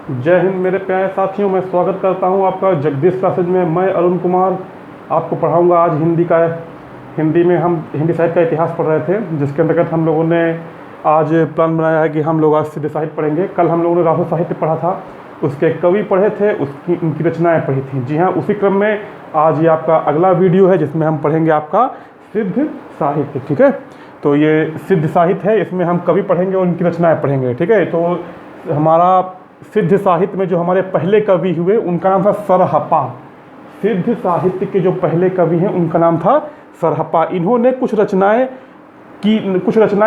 जय हिंद मेरे प्यारे साथियों, मैं स्वागत करता हूं आपका जगदीश क्लासेज में। मैं अरुण कुमार आपको पढ़ाऊंगा आज हिंदी में हम हिंदी साहित्य का इतिहास पढ़ रहे थे, जिसके अंतर्गत हम लोगों ने आज प्लान बनाया है कि हम लोग आज सिद्ध साहित्य पढ़ेंगे। कल हम लोगों ने राहुल साहित्य पढ़ा था, उसके कवि पढ़े थे, उनकी रचनाएँ पढ़ी थी। जी हाँ, उसी क्रम में आज ये आपका अगला वीडियो है जिसमें हम पढ़ेंगे आपका सिद्ध साहित्य। ठीक है, तो ये सिद्ध साहित्य है, इसमें हम कवि पढ़ेंगे और उनकी रचनाएँ पढ़ेंगे। ठीक है, तो हमारा सिद्ध साहित्य में जो हमारे पहले कवि हुए उनका नाम था सरहपा। सिद्ध साहित्य के जो पहले कवि हैं उनका नाम था सरहपा। इन्होंने कुछ रचनाएं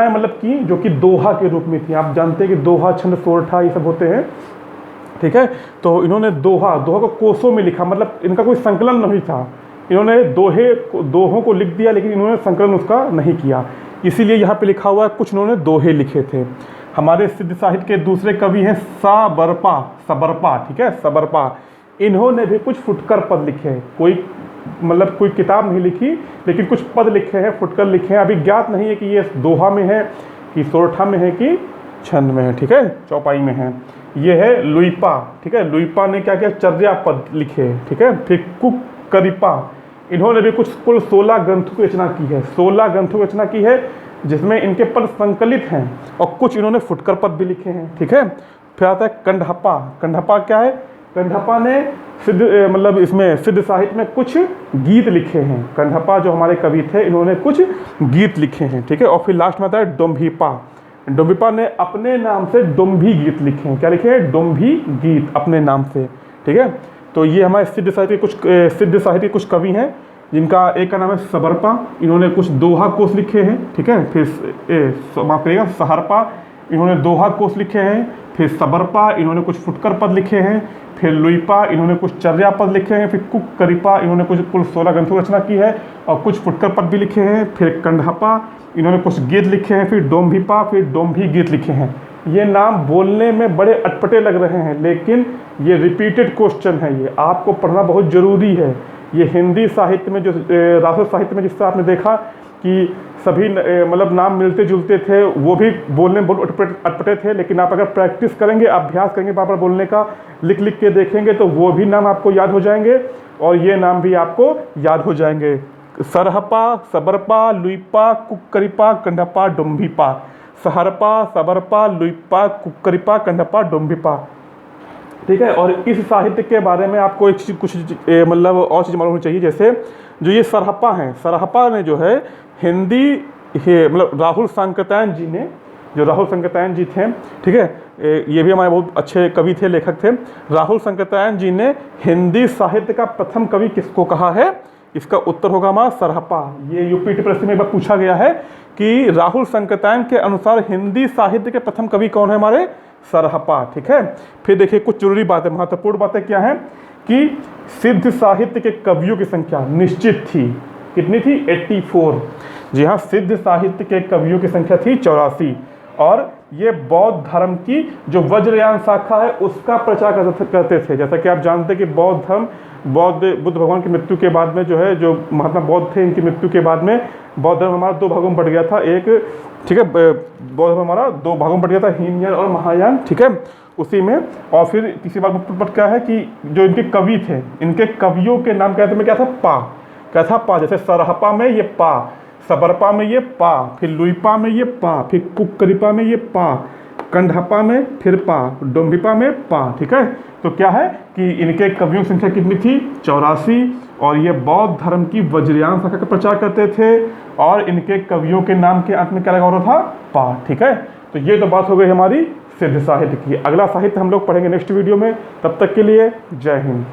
मतलब की जो कि दोहा के रूप में थी। आप जानते हैं कि दोहा, छंद, सोरठा ये सब होते हैं। ठीक है, तो इन्होंने दोहा को कोसों में लिखा, मतलब इनका कोई संकलन नहीं था। इन्होंने दोहों को लिख दिया, लेकिन इन्होंने संकलन उसका नहीं किया। इसीलिए यहाँ पे लिखा हुआ है कुछ इन्होंने दोहे लिखे थे। हमारे सिद्ध साहित्य के दूसरे कवि हैं सबरपा। ठीक है, सबरपा। इन्होंने भी कुछ फुटकर पद लिखे हैं। कोई किताब नहीं लिखी, लेकिन कुछ पद लिखे हैं, फुटकर लिखे हैं। अभी ज्ञात नहीं है कि ये दोहा में है कि सोरठा में है कि छंद में है। ठीक है, चौपाई में है। ये है लुइपा। ठीक है, लुइपा ने क्या किया, चर्या पद लिखे। ठीक है, फिर कुक्करिपा। इन्होंने भी कुल 16 ग्रंथों की रचना की है। 16 ग्रंथों की रचना की है, जिसमें इनके पद संकलित हैं और कुछ इन्होंने फुटकर पद भी लिखे हैं। ठीक है, फिर आता है कंडहपा। कंडहपा क्या है? कंडहपा ने इसमें सिद्ध साहित्य में कुछ गीत लिखे हैं। कंडहपा जो हमारे कवि थे, इन्होंने कुछ गीत लिखे हैं। ठीक है, और फिर लास्ट में आता है डोम्भिपा। डोम्भिपा ने अपने नाम से डोम्भी गीत लिखे हैं। क्या लिखे हैं? डोम्भी गीत, अपने नाम से। ठीक है, तो ये हमारे सिद्ध साहित्य के कुछ कवि हैं, जिनका एक का नाम है सबरपा। इन्होंने कुछ दोहा कोश लिखे हैं। ठीक है, फिर माफ करिएगा, सहरपा, इन्होंने दोहा कोश लिखे हैं। फिर सबरपा, इन्होंने कुछ फुटकर पद लिखे हैं। फिर लुइपा, इन्होंने कुछ चर्या पद लिखे हैं। फिर कुक्करिपा, इन्होंने कुल 16 ग्रंथों की रचना की है और कुछ फुटकर पद भी लिखे हैं। फिर कंडहपा, इन्होंने कुछ गीत लिखे हैं। फिर डोम्भिपा, फिर डोम्भी गीत लिखे हैं। ये नाम बोलने में बड़े अटपटे लग रहे हैं, लेकिन ये रिपीटेड क्वेश्चन है, ये आपको पढ़ना बहुत ज़रूरी है। ये हिंदी साहित्य में जो राष्ट्र साहित्य में जिससे आपने देखा कि सभी नाम मिलते जुलते थे, वो भी बोलने में बहुत अटपटे थे, लेकिन आप अगर प्रैक्टिस करेंगे, अभ्यास करेंगे बार बार बोलने का, लिख लिख के देखेंगे, तो वो भी नाम आपको याद हो जाएंगे और ये नाम भी आपको याद हो जाएंगे। सरहपा, सबरपा, लुइपा, कुक्करिपा, कंडहपा, डोम्भिपा। सहरपा, सबरपा, लुइपा, कुक्करिपा, कंडहपा, डोम्भिपा। ठीक है, और इस साहित्य के बारे में आपको और चीज़ मालूम होनी चाहिए। जैसे जो ये सरहपा हैं, सरहपा ने जो है राहुल सांकृत्यायन जी थे। ठीक है, ये भी हमारे बहुत अच्छे कवि थे, लेखक थे। राहुल सांकृत्यायन जी ने हिंदी साहित्य का प्रथम कवि किसको कहा है? इसका उत्तर होगा हमारा सरहपा। ये यूपीटी परीक्षा में एक बार पूछा गया है कि राहुल सांकृत्यायन के अनुसार हिंदी साहित्य के प्रथम कवि कौन है? हमारे सरहपा। ठीक है, फिर देखिए कुछ जरूरी बातें, महत्वपूर्ण बातें क्या हैं कि सिद्ध साहित्य के कवियों की संख्या निश्चित थी। कितनी थी? 84। जी हाँ, सिद्ध साहित्य के कवियों की संख्या थी 84। और ये बौद्ध धर्म की जो वज्रयान शाखा है उसका प्रचार करते थे। जैसा कि आप जानते हैं कि बुद्ध भगवान की मृत्यु के बाद में जो महात्मा बौद्ध थे, इनकी मृत्यु के बाद में बौद्ध धर्म हमारा 2 भागों में बढ़ गया था। ठीक है, बौद्ध धर्म हमारा 2 भागों में बढ़ गया था, हीनयान और महायान। ठीक है, उसी में। और फिर तीसरी बात क्या है कि जो इनके कवि थे, इनके कवियों के नाम क्या था? पा। जैसे सरहपा में ये पा, सबरपा में ये पा, फिर लुइपा में ये पा, फिर कुक्करिपा में ये पा, कंडहपा में फिर पा, डोम्भिपा में पा। ठीक है, तो क्या है कि इनके कवियों की संख्या कितनी थी? 84। और ये बौद्ध धर्म की वज्रयान शाखा का प्रचार करते थे और इनके कवियों के नाम के अंत में क्या लगा हो रहा था? पा। ठीक है, तो ये तो बात हो गई हमारी सिद्ध साहित्य की। अगला साहित्य हम लोग पढ़ेंगे नेक्स्ट वीडियो में। तब तक के लिए जय हिंद।